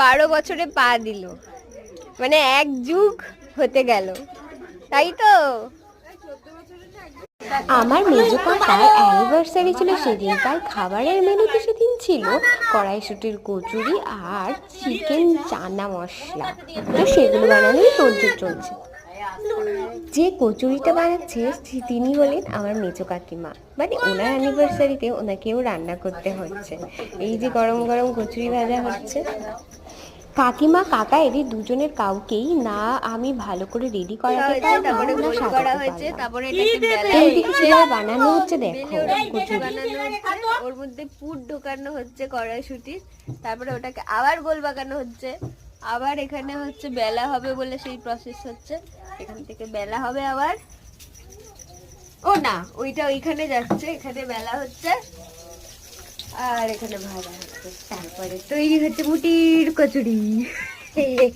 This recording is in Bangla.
12 বছরে পা দিল, মানে এক যুগ হতে গেল, তাই তো। আমার মেজো কাকার অ্যানিভার্সারি ছিল সেদিন, তার খাবারের মেনুতে সেদিন ছিল কড়াইশুটির কচুরি আর চিকেন চানা মশলা। তো সেগুলো বানানোই তোড়জোড় চলছে। যে কচুরিটা বানাচ্ছে তিনি হলেন আমার মেজো কাকিমা, মানে ওনার অ্যানিভার্সারিতে ওনাকেও রান্না করতে হচ্ছে। এই যে গরম গরম কচুরি ভাজা হচ্ছে। কাকিমা কাকা এদের দুজনের কাউকেই না আমি ভালো করে রেডি করাতে পারলাম না সাজাতে পারলাম। তারপরে এটাকে বেলা এইদিকে হচ্ছে, কিভাবে বানানো হচ্ছে দেখো কচুরি কচুরি। বানানো হচ্ছে, ওর মধ্যে পুর ঢোকানো হচ্ছে কড়াইশুটির, তারপরে ওটাকে আবার গোল বাগানো হচ্ছে, আবার এখানে হচ্ছে বেলা হবে বলে সেই প্রসেস হচ্ছে, এখান থেকে বেলা হবে আবার, ও না ওইটা ওইখানে যাচ্ছে, এখানে বেলা হচ্ছে আর এখানে ভাজা হচ্ছে, তারপরে তৈরি হচ্ছে মুটির কচুরি।